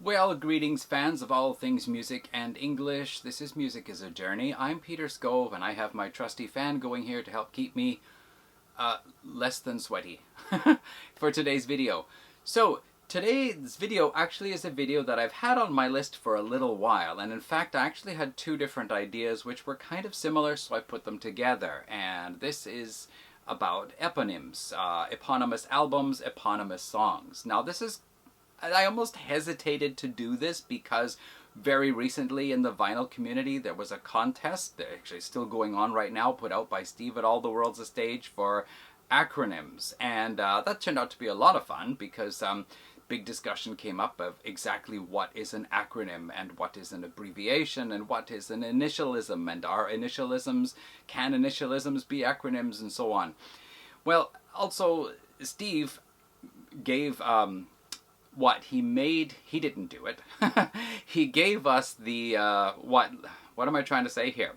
Well, greetings fans of all things music and English. This is Music is a Journey. I'm Peter Scove and I have my trusty fan going here to help keep me less than sweaty for today's video. So today's video actually is a video that I've had on my list for a little while, and in fact I actually had two different ideas which were kind of similar, so I put them together. And this is about eponyms, eponymous albums, eponymous songs. Now I almost hesitated to do this because very recently in the vinyl community there was a contest, that actually still going on right now, put out by Steve at All the World's a Stage, for acronyms. And that turned out to be a lot of fun because big discussion came up of exactly what is an acronym and what is an abbreviation and what is an initialism, and can initialisms be acronyms, and so on. Well, also Steve gave he didn't do it. He gave us the, what am I trying to say here?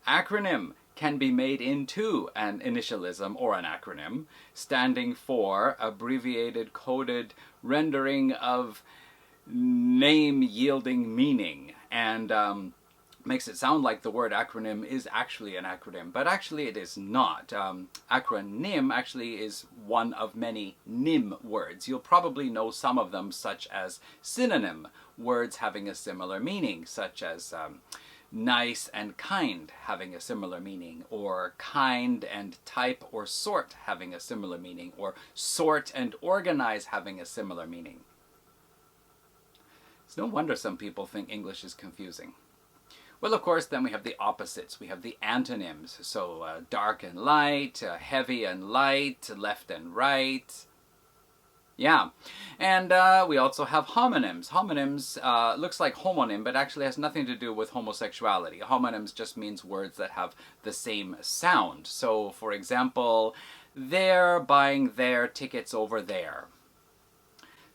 Acronym can be made into an initialism or an acronym, standing for abbreviated coded rendering of name yielding meaning. And makes it sound like the word acronym is actually an acronym, but actually it is not. Acronym actually is one of many nym words. You'll probably know some of them, such as synonym, words having a similar meaning, such as nice and kind having a similar meaning, or kind and type or sort having a similar meaning, or sort and organize having a similar meaning. It's no wonder some people think English is confusing. Well, of course, then we have the opposites. We have the antonyms. So dark and light, heavy and light, left and right. Yeah. And we also have homonyms. Homonyms looks like homonym, but actually has nothing to do with homosexuality. Homonyms just means words that have the same sound. So, for example, they're buying their tickets over there.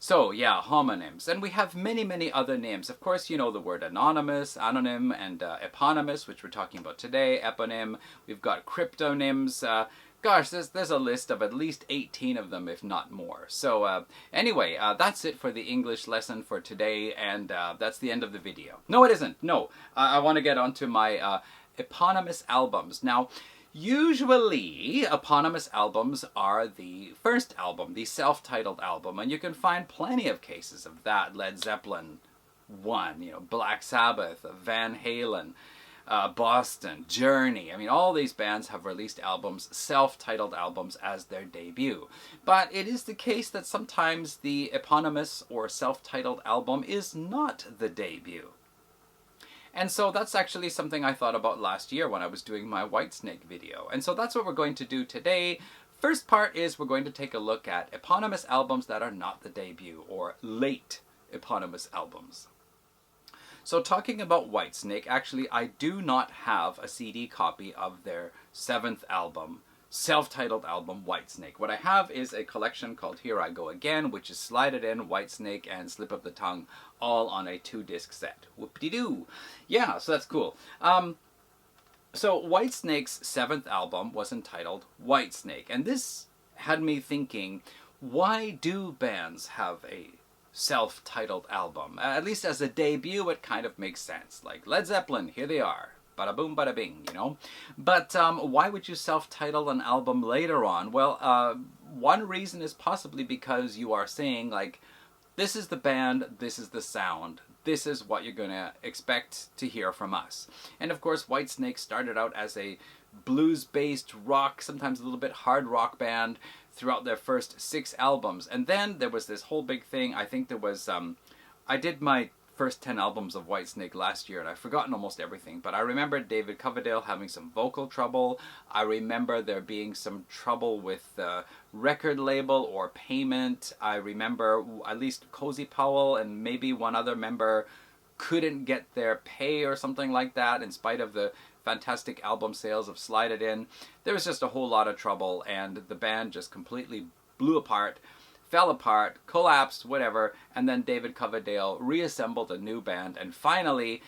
So yeah, homonyms. And we have many, many other names. Of course, you know the word anonymous, anonym, and eponymous, which we're talking about today, eponym. We've got cryptonyms. Gosh, there's a list of at least 18 of them, if not more. So anyway, that's it for the English lesson for today, and that's the end of the video. No, it isn't. No, I want to get onto my eponymous albums. Now, usually, eponymous albums are the first album, the self-titled album, and you can find plenty of cases of that. Led Zeppelin, Black Sabbath, Van Halen, Boston, Journey. I mean, all these bands have released albums, self-titled albums, as their debut. But it is the case that sometimes the eponymous or self-titled album is not the debut. And so that's actually something I thought about last year when I was doing my Whitesnake video. And so that's what we're going to do today. First part is we're going to take a look at eponymous albums that are not the debut, or late eponymous albums. So talking about Whitesnake, actually I do not have a CD copy of their 7th album, self-titled album, Whitesnake. What I have is a collection called Here I Go Again, which is Slide It In, Whitesnake, and Slip of the Tongue, all on a 2-disc set. Whoop-de-doo! Yeah, so that's cool. So Whitesnake's 7th album was entitled Whitesnake, and this had me thinking, why do bands have a self-titled album? At least as a debut, it kind of makes sense. Like Led Zeppelin, here they are. Bada boom, bada bing, But why would you self-title an album later on? Well, one reason is possibly because you are saying, like, this is the band, this is the sound, this is what you're going to expect to hear from us. And of course, Whitesnake started out as a blues-based rock, sometimes a little bit hard rock band throughout their first 6 albums. And then there was this whole big thing. I think there was, I did my first 10 albums of Whitesnake last year, and I've forgotten almost everything, but I remember David Coverdale having some vocal trouble. I remember there being some trouble with the record label or payment. I remember at least Cozy Powell and maybe one other member couldn't get their pay or something like that, in spite of the fantastic album sales of Slide It In. There was just a whole lot of trouble, and the band just completely blew apart, fell apart, collapsed, whatever, and then David Coverdale reassembled a new band and finally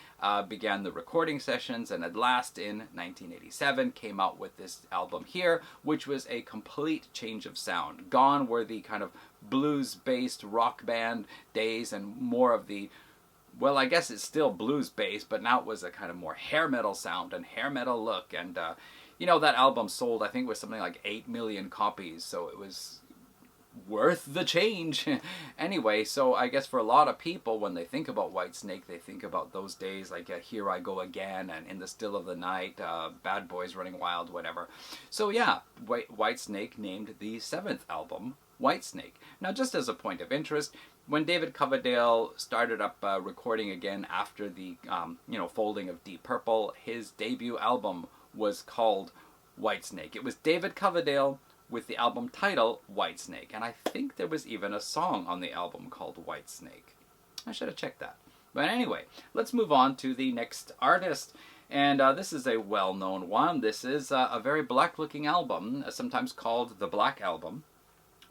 began the recording sessions, and at last in 1987 came out with this album here, which was a complete change of sound. Gone were the kind of blues-based rock band days and more of the well, I guess it's still blues based, but now it was a kind of more hair metal sound and hair metal look. And, you know, that album sold, I think it was something like 8 million copies, so it was worth the change. Anyway, so I guess for a lot of people, when they think about Whitesnake, they think about those days like Here I Go Again and In the Still of the Night, Bad Boys Running Wild, whatever. So yeah, Whitesnake named the 7th album Whitesnake. Now, just as a point of interest, when David Coverdale started up recording again after the folding of Deep Purple, his debut album was called Whitesnake. It was David Coverdale with the album title Whitesnake, and I think there was even a song on the album called Whitesnake. I should have checked that. But anyway, let's move on to the next artist, and this is a well-known one. This is a very black-looking album, sometimes called the Black Album.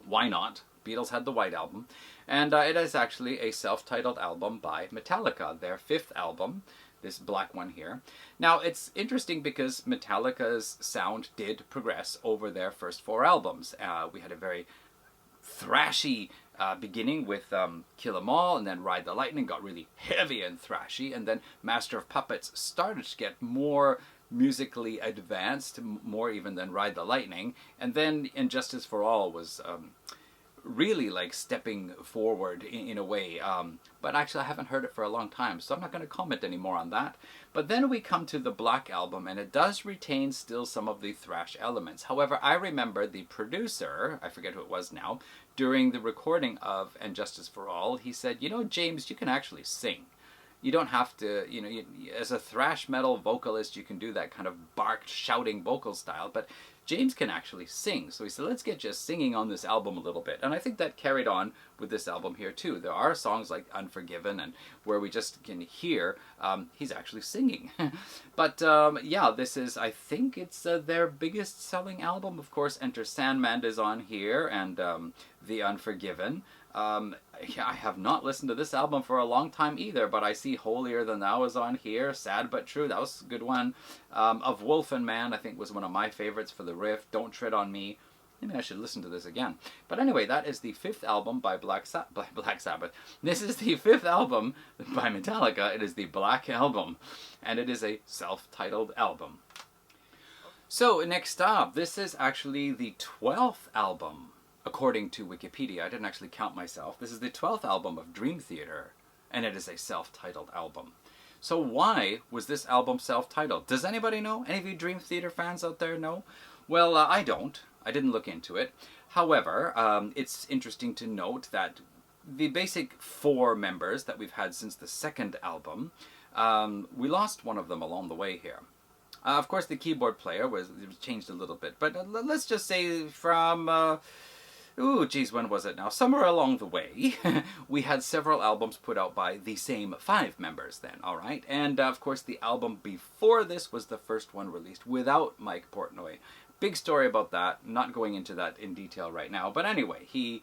Why not? Beatles had the White Album, and it is actually a self-titled album by Metallica, their 5th album, this black one here. Now, it's interesting because Metallica's sound did progress over their first 4 albums. We had a very thrashy beginning with Kill 'Em All, and then Ride the Lightning got really heavy and thrashy, and then Master of Puppets started to get more musically advanced, more even than Ride the Lightning, and then Injustice for All was really like stepping forward in a way, but actually I haven't heard it for a long time, so I'm not going to comment anymore on that. But then we come to the Black Album, and it does retain still some of the thrash elements. However, I remember the producer, I forget who it was now, during the recording of And Justice for All, he said, you know, James, you can actually sing. You don't have to, you know, as a thrash metal vocalist, you can do that kind of barked, shouting vocal style, but James can actually sing. So he said, let's get you singing on this album a little bit. And I think that carried on with this album here too. There are songs like Unforgiven and where we just can hear he's actually singing. But yeah, this is, I think it's their biggest selling album. Of course, Enter Sandman is on here, and The Unforgiven. I have not listened to this album for a long time either, but I see Holier Than Thou is on here. Sad But True, that was a good one. Of Wolf and Man, I think, was one of my favorites for the riff. Don't Tread on Me. Maybe I should listen to this again. But anyway, that is the 5th album by Black Sabbath. This is the 5th album by Metallica. It is the Black Album, and it is a self-titled album. So next up, this is actually the 12th album. According to Wikipedia, I didn't actually count myself. This is the 12th album of Dream Theater, and it is a self-titled album. So why was this album self-titled? Does anybody know? Any of you Dream Theater fans out there know? Well, I don't. I didn't look into it. However, it's interesting to note that the basic 4 members that we've had since the 2nd album, we lost one of them along the way here. Of course, the keyboard player was changed a little bit, but let's just say from... ooh, geez, when was it now? Somewhere along the way, we had several albums put out by the same 5 members then, alright? And, of course, the album before this was the first one released without Mike Portnoy. Big story about that, not going into that in detail right now, but anyway, he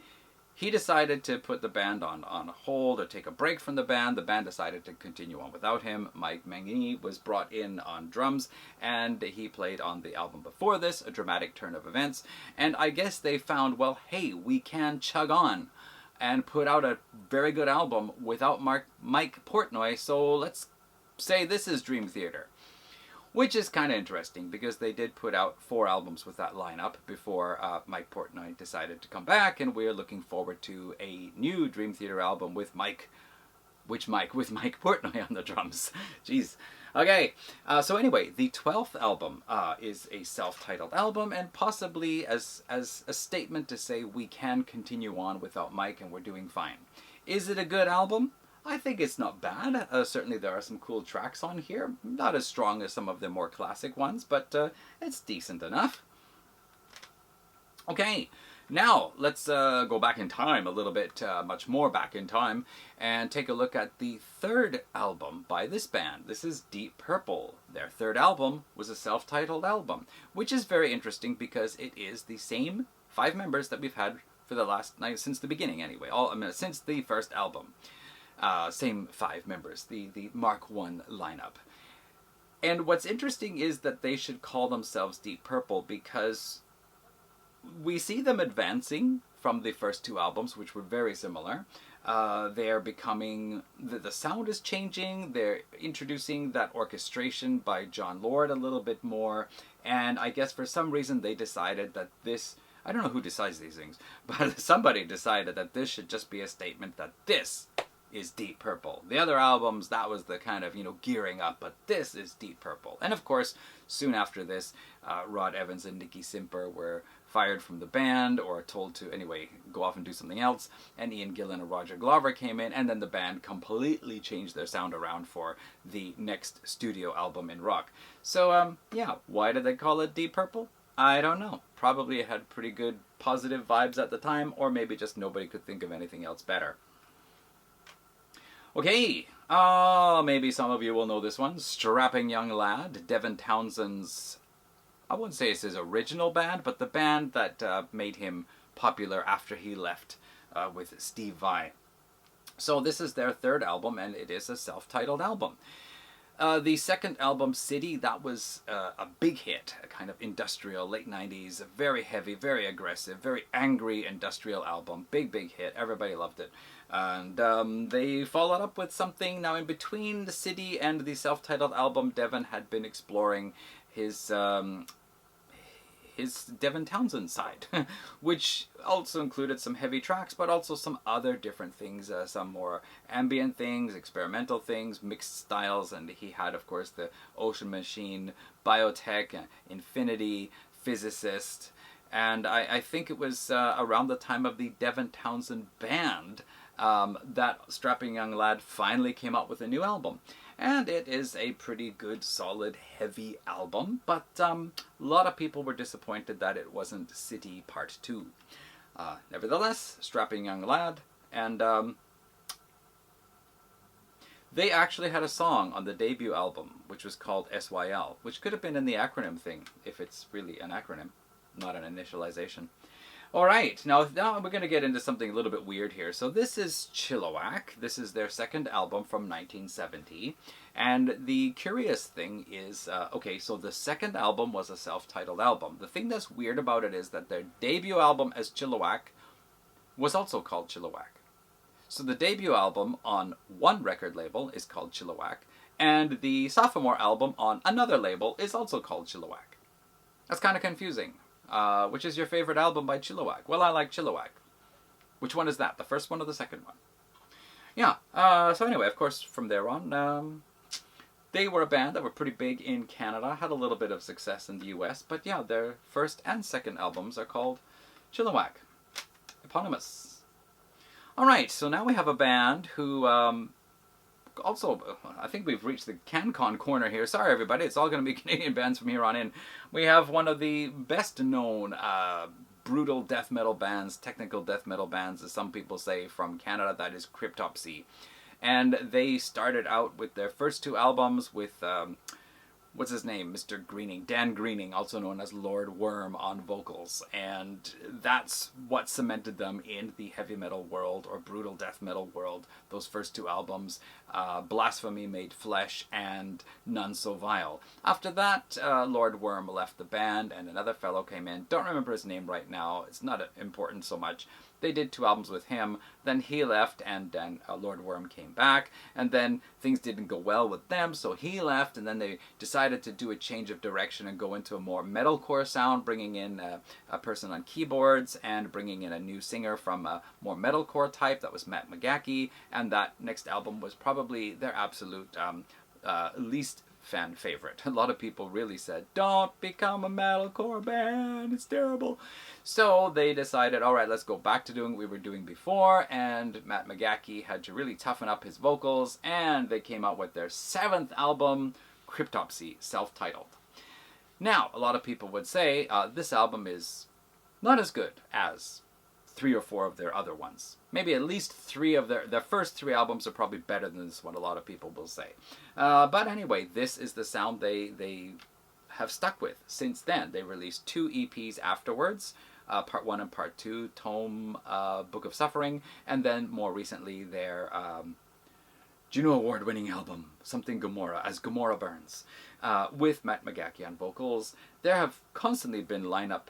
decided to put the band on hold or take a break from the band. The band decided to continue on without him. Mike Mangini was brought in on drums, and he played on the album before this, A Dramatic Turn of Events. And I guess they found, well, hey, we can chug on and put out a very good album without Mike Portnoy, so let's say this is Dream Theater. Which is kind of interesting, because they did put out 4 albums with that lineup before Mike Portnoy decided to come back, and we're looking forward to a new Dream Theater album with Mike Portnoy on the drums. Jeez. Okay, so anyway, the 12th album is a self-titled album, and possibly as a statement to say we can continue on without Mike and we're doing fine. Is it a good album? I think it's not bad. Certainly there are some cool tracks on here. Not as strong as some of the more classic ones, but it's decent enough. Okay, now let's go back in time a little bit, much more back in time, and take a look at the 3rd album by this band. This is Deep Purple. Their 3rd album was a self-titled album, which is very interesting because it is the same 5 members that we've had for the since the beginning anyway, since the first album. Same 5 members, the Mark I lineup. And what's interesting is that they should call themselves Deep Purple, because we see them advancing from the first 2 albums, which were very similar. They're becoming, the sound is changing, they're introducing that orchestration by John Lord a little bit more, and I guess for some reason they decided that this, I don't know who decides these things, but somebody decided that this should just be a statement that this is Deep Purple. The other albums, that was the kind of, gearing up, but this is Deep Purple. And of course, soon after this, Rod Evans and Nikki Simper were fired from the band, or told to, anyway, go off and do something else, and Ian Gillan and Roger Glover came in, and then the band completely changed their sound around for the next studio album in rock. So, yeah, why did they call it Deep Purple? I don't know. Probably it had pretty good positive vibes at the time, or maybe just nobody could think of anything else better. Okay, maybe some of you will know this one. Strapping Young Lad, Devin Townsend's, I wouldn't say it's his original band, but the band that made him popular after he left with Steve Vai. So this is their third album, and it is a self-titled album. The second album, City, that was a big hit, a kind of industrial, late 90s, very heavy, very aggressive, very angry industrial album. Big, big hit. Everybody loved it. And they followed up with something. Now, in between the City and the self-titled album, Devin had been exploring his Devin Townsend side, which also included some heavy tracks, but also some other different things, some more ambient things, experimental things, mixed styles, and he had, of course, the Ocean Machine, Biotech, Infinity, Physicist, and I think it was around the time of the Devin Townsend Band that Strapping Young Lad finally came out with a new album. And it is a pretty good, solid, heavy album, but a lot of people were disappointed that it wasn't City Part 2. Nevertheless, Strapping Young Lad, and they actually had a song on the debut album, which was called SYL, which could have been in the acronym thing, if it's really an acronym, not an initialization. Alright, now we're going to get into something a little bit weird here. So this is Chilliwack. This is their second album from 1970. And the curious thing is, okay, so the second album was a self-titled album. The thing that's weird about it is that their debut album as Chilliwack was also called Chilliwack. So the debut album on one record label is called Chilliwack, and the sophomore album on another label is also called Chilliwack. That's kind of confusing. Which is your favorite album by Chilliwack? Well, I like Chilliwack. Which one is that? The first one or the second one? Yeah, so anyway, of course, from there on, they were a band that were pretty big in Canada, had a little bit of success in the US, but yeah, their first and second albums are called Chilliwack. Eponymous. Alright, so now we have a band who, also, I think we've reached the CanCon corner here. Sorry, everybody. It's all going to be Canadian bands from here on in. We have one of the best-known brutal death metal bands, technical death metal bands, as some people say, from Canada. That is Cryptopsy. And they started out with their first two albums with, what's his name? Mr. Greening. Dan Greening, also known as Lord Worm, on vocals. And that's what cemented them in the heavy metal world, or brutal death metal world. Those first two albums, Blasphemy Made Flesh and None So Vile. After that, Lord Worm left the band and another fellow came in. Don't remember his name right now. It's not important so much. They did two albums with him, then he left, and then Lord Worm came back, and then things didn't go well with them, so he left, and then they decided to do a change of direction and go into a more metalcore sound, bringing in a person on keyboards, and bringing in a new singer from a more metalcore type, that was Matt McGachy, and that next album was probably their absolute least fan favorite. A lot of people really said, don't become a metalcore band, it's terrible. So they decided, alright, let's go back to doing what we were doing before, and Matt McGachy had to really toughen up his vocals, and they came out with their seventh album, Cryptopsy, self-titled. Now, a lot of people would say this album is not as good as 3 or 4 of their other ones. Maybe at least 3 of their first 3 albums are probably better than this one, a lot of people will say. But anyway, this is the sound they have stuck with since then. They released 2 EPs afterwards, Part 1 and Part 2, Tome, Book of Suffering, and then more recently their Juno Award-winning album, Something Gomorrah, as Gomorrah Burns, with Matt McGachy on vocals. There have constantly been lineup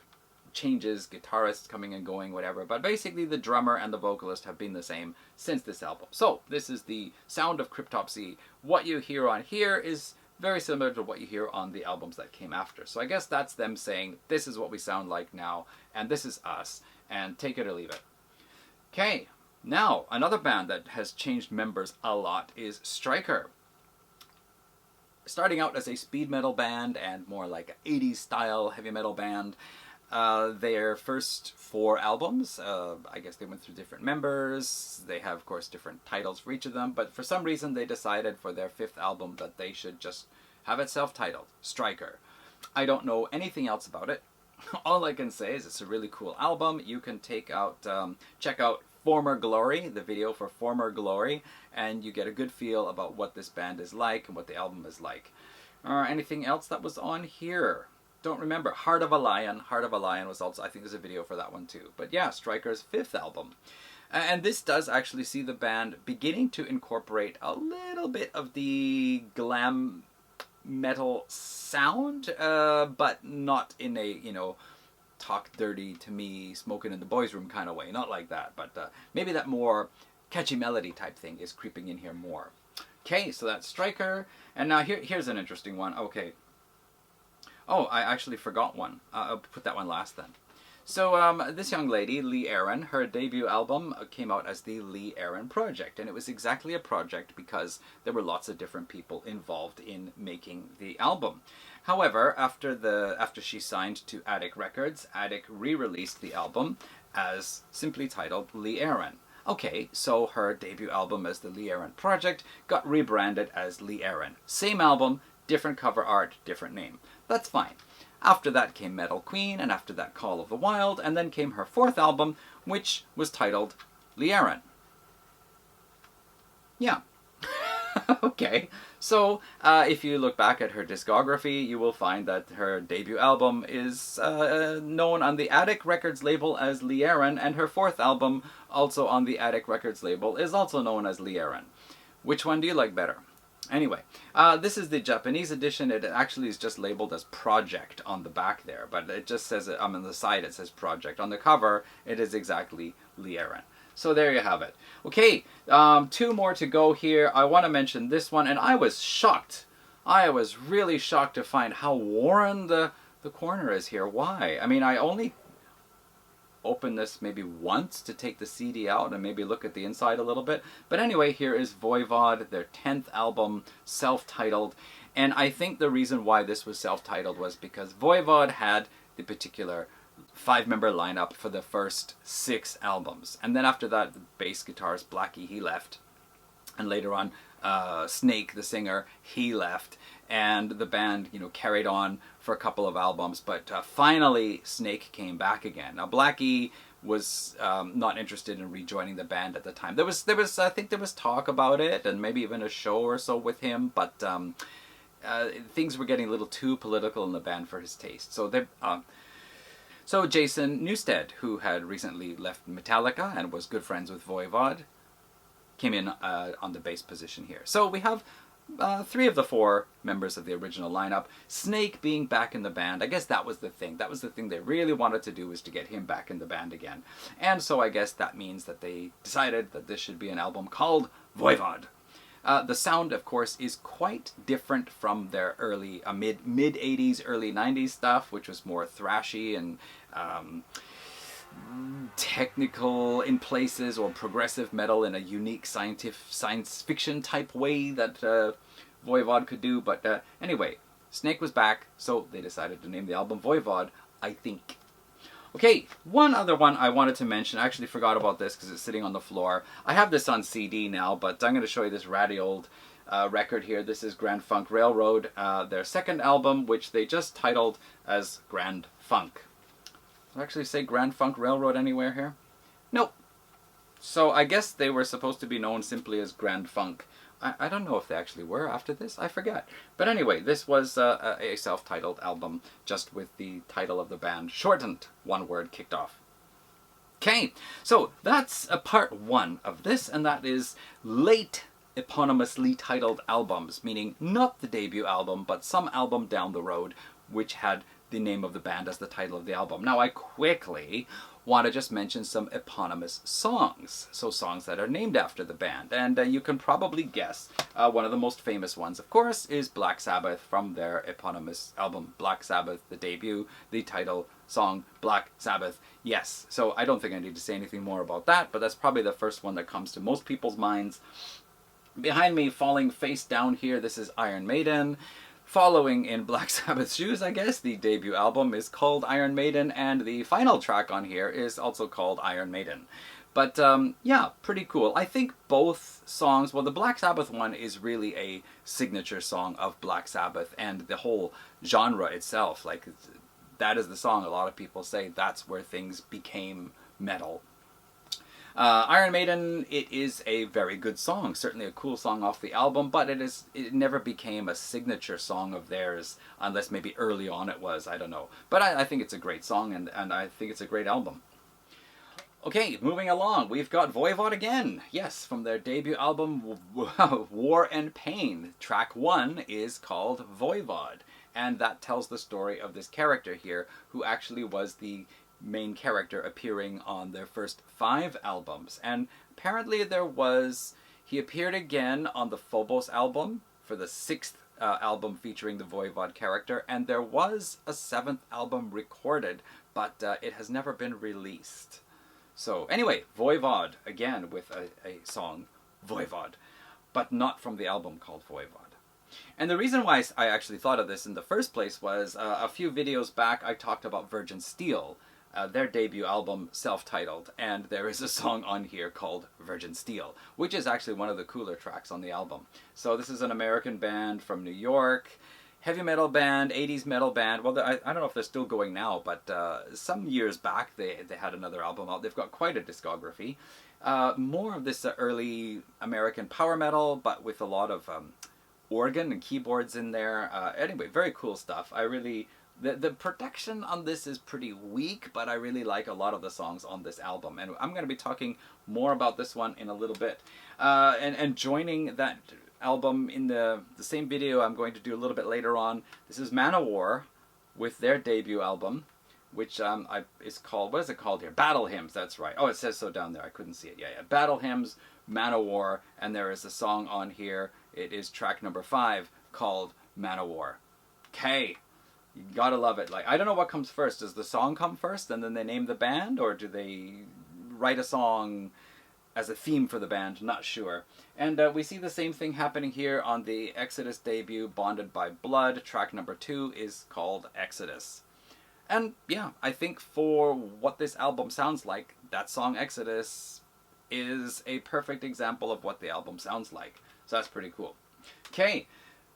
changes, guitarists coming and going, whatever. But basically the drummer and the vocalist have been the same since this album. So this is the sound of Cryptopsy. What you hear on here is very similar to what you hear on the albums that came after. So I guess that's them saying, this is what we sound like now, and this is us, and take it or leave it. Okay, now another band that has changed members a lot is Striker. Starting out as a speed metal band and more like an 80s style heavy metal band. Their first 4 albums, I guess they went through different members. They have, of course, different titles for each of them, but for some reason they decided for their 5th album that they should just have it self-titled, Striker. I don't know anything else about it. All I can say is it's a really cool album. You can check out Former Glory, the video for Former Glory, and you get a good feel about what this band is like and what the album is like. Anything else that was on here? Don't remember. Heart of a Lion. Heart of a Lion was also, I think there's a video for that one too. But yeah, Striker's 5th album. And this does actually see the band beginning to incorporate a little bit of the glam metal sound, but not in a, you know, talk dirty to me, smoking in the boys' room kind of way. Not like that, but maybe that more catchy melody type thing is creeping in here more. Okay, so that's Striker. And now here's an interesting one. Okay. Oh, I actually forgot one. I'll put that one last then. So this young lady, Lee Aaron, her debut album came out as the Lee Aaron Project. And it was exactly a project because there were lots of different people involved in making the album. However, after she signed to Attic Records, Attic re-released the album as simply titled Lee Aaron. Okay, so her debut album as the Lee Aaron Project got rebranded as Lee Aaron. Same album, different cover art, different name. That's fine. After that came Metal Queen, and after that Call of the Wild, and then came her 4th album, which was titled Lee Aaron. Yeah. Okay. So, if you look back at her discography, you will find that her debut album is known on the Attic Records label as Lee Aaron, and her 4th album, also on the Attic Records label, is also known as Lee Aaron. Which one do you like better? Anyway, this is the Japanese edition. It actually is just labeled as Project on the back there, but it just says, on the side it says Project. On the cover, it is exactly Lee Aaron. So there you have it. Okay, 2 more to go here. I want to mention this one, and I was shocked. I was really shocked to find how worn the corner is here. Why? I mean, I only open this maybe once to take the CD out and maybe look at the inside a little bit. But anyway, here is Voivod, their 10th album, self-titled. And I think the reason why this was self-titled was because Voivod had the particular 5-member lineup for the first 6 albums. And then after that, the bass guitarist Blackie, he left. And later on, Snake, the singer, he left. And the band, you know, carried on for a couple of albums, but finally Snake came back again. Now Blackie was not interested in rejoining the band at the time. There was I think there was talk about it, and maybe even a show or so with him, but things were getting a little too political in the band for his taste. So Jason Newsted, who had recently left Metallica and was good friends with Voivod, came in on the bass position here. So we have 3 of the 4 members of the original lineup. Snake being back in the band, I guess that was the thing. That was the thing they really wanted to do, was to get him back in the band again. And so I guess that means that they decided that this should be an album called Voivod. The sound, of course, is quite different from their early, mid-80s, early 90s stuff, which was more thrashy and technical in places, or progressive metal in a unique science fiction type way that Voivod could do. But anyway, Snake was back, so they decided to name the album Voivod, I think. Okay, one other one I wanted to mention. I actually forgot about this because it's sitting on the floor. I have this on CD now, but I'm going to show you this ratty old record here. This is Grand Funk Railroad, their 2nd album, which they just titled as Grand Funk. Did I actually say Grand Funk Railroad anywhere here? Nope. So I guess they were supposed to be known simply as Grand Funk. I don't know if they actually were after this. I forget. But anyway, this was a self-titled album, just with the title of the band shortened, 1 word kicked off. Okay, so that's a part 1 of this, and that is late eponymously titled albums, meaning not the debut album, but some album down the road which had the name of the band as the title of the album. Now I quickly want to just mention some eponymous songs, so songs that are named after the band, and you can probably guess one of the most famous ones, of course, is Black Sabbath from their eponymous album Black Sabbath, the debut, the title song Black Sabbath. Yes, so I don't think I need to say anything more about that, but that's probably the first one that comes to most people's minds. Behind me, falling face down here, this is Iron Maiden. Following in Black Sabbath's shoes, I guess, the debut album is called Iron Maiden, and the final track on here is also called Iron Maiden. But yeah, pretty cool. I think both songs, well, the Black Sabbath one is really a signature song of Black Sabbath and the whole genre itself. Like, that is the song a lot of people say that's where things became metal. Iron Maiden, it is a very good song, certainly a cool song off the album, but it never became a signature song of theirs, unless maybe early on it was, I don't know. But I think it's a great song, and I think it's a great album. Okay, moving along, we've got Voivod again. Yes, from their debut album, War and Pain. Track 1 is called Voivod, and that tells the story of this character here, who actually was the main character appearing on their first 5 albums. And apparently he appeared again on the Phobos album for the 6th album featuring the Voivod character, and there was a 7th album recorded, but it has never been released. So anyway, Voivod, again with a song, Voivod, but not from the album called Voivod. And the reason why I actually thought of this in the first place was a few videos back I talked about Virgin Steel, their debut album, self-titled, and there is a song on here called Virgin Steel, which is actually one of the cooler tracks on the album. So this is an American band from New York, heavy metal band, 80s metal band. Well, I don't know if they're still going now, but some years back they had another album out. They've got quite a discography. More of this early American power metal, but with a lot of organ and keyboards in there. Anyway, very cool stuff. The production on this is pretty weak, but I really like a lot of the songs on this album. And I'm going to be talking more about this one in a little bit. And joining that album in the same video I'm going to do a little bit later on, this is Manowar with their debut album, which is called, what is it called here? Battle Hymns, that's right. Oh, it says so down there. I couldn't see it. Yeah. Battle Hymns, Manowar, and there is a song on here. It is track number 5 called Manowar. Okay. You gotta love it. Like, I don't know what comes first. Does the song come first and then they name the band, or do they write a song as a theme for the band? Not sure. And we see the same thing happening here on the Exodus debut, Bonded by Blood. Track number 2 is called Exodus. And yeah, I think for what this album sounds like, that song Exodus is a perfect example of what the album sounds like. So that's pretty cool. Okay,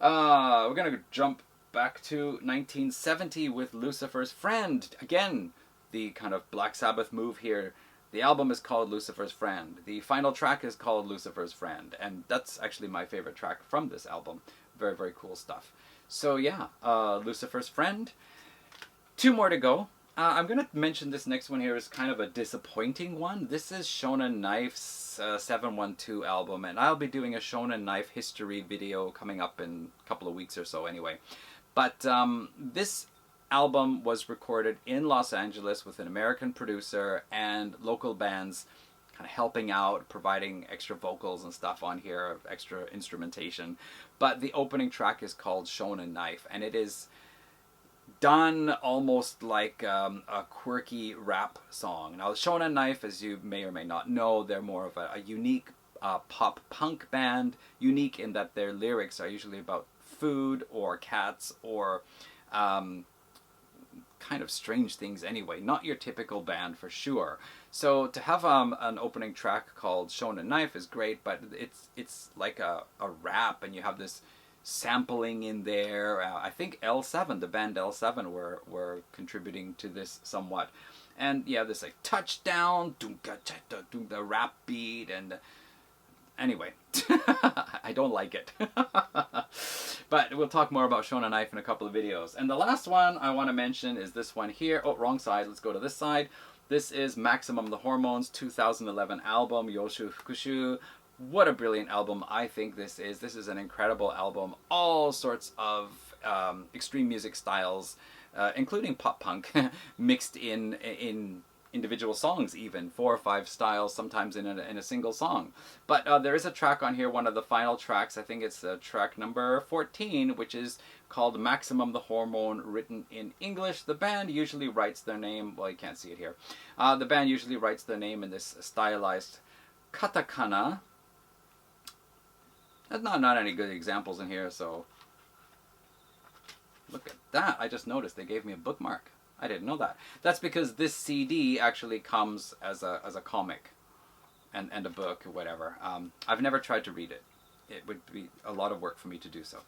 we're gonna jump back to 1970 with Lucifer's Friend. Again, the kind of Black Sabbath move here. The album is called Lucifer's Friend. The final track is called Lucifer's Friend, and that's actually my favorite track from this album. Very, very cool stuff. So yeah, Lucifer's Friend. 2 more to go. I'm going to mention this next one here is kind of a disappointing one. This is Shonen Knife's 712 album, and I'll be doing a Shonen Knife history video coming up in a couple of weeks or so anyway. But this album was recorded in Los Angeles with an American producer and local bands kind of helping out, providing extra vocals and stuff on here, extra instrumentation. But the opening track is called Shonen Knife, and it is done almost like a quirky rap song. Now, Shonen Knife, as you may or may not know, they're more of a unique pop punk band, unique in that their lyrics are usually about food or cats or kind of strange things anyway. Not your typical band for sure. So to have an opening track called Shonen Knife is great, but it's like a rap, and you have this sampling in there. I think L7, the band L7 were contributing to this somewhat. And yeah, this like touchdown, the rap beat, and anyway, I don't like it. But we'll talk more about Shonen Knife in a couple of videos. And the last one I want to mention is this one here. Oh, wrong side. Let's go to this side. This is Maximum the Hormone's 2011 album, Yoshu Fukushu. What a brilliant album I think this is. This is an incredible album. All sorts of extreme music styles. including pop punk, mixed in individual songs, even 4 or 5 styles, sometimes in a single song. But there is a track on here, one of the final tracks, I think it's track number 14, which is called Maximum the Hormone, written in English. The band usually writes their name, well, you can't see it here. The band usually writes their name in this stylized katakana. There's not any good examples in here, so look at that. I just noticed they gave me a bookmark. I didn't know that. That's because this CD actually comes as a comic and a book or whatever. I've never tried to read it. It would be a lot of work for me to do so.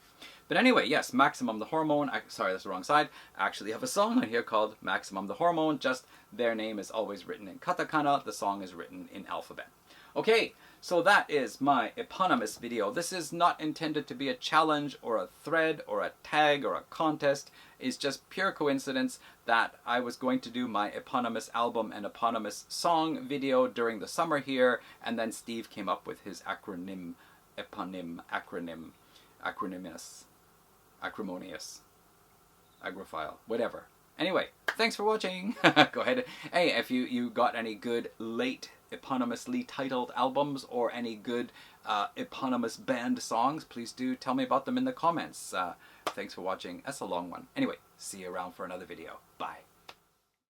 But anyway, yes, Maximum the Hormone. Sorry, that's the wrong side. I actually have a song on here called Maximum the Hormone. Just their name is always written in katakana. The song is written in alphabet. Okay, so that is my Eponymous video. This is not intended to be a challenge or a thread or a tag or a contest. It's just pure coincidence that I was going to do my Eponymous album and Eponymous song video during the summer here, and then Steve came up with his acronym, acronymous, acrimonious, agrophile, whatever. Anyway, thanks for watching. Go ahead. Hey, if you got any good late eponymously titled albums or any good eponymous band songs, please do tell me about them in the comments. Thanks for watching. That's a long one. Anyway, see you around for another video. Bye.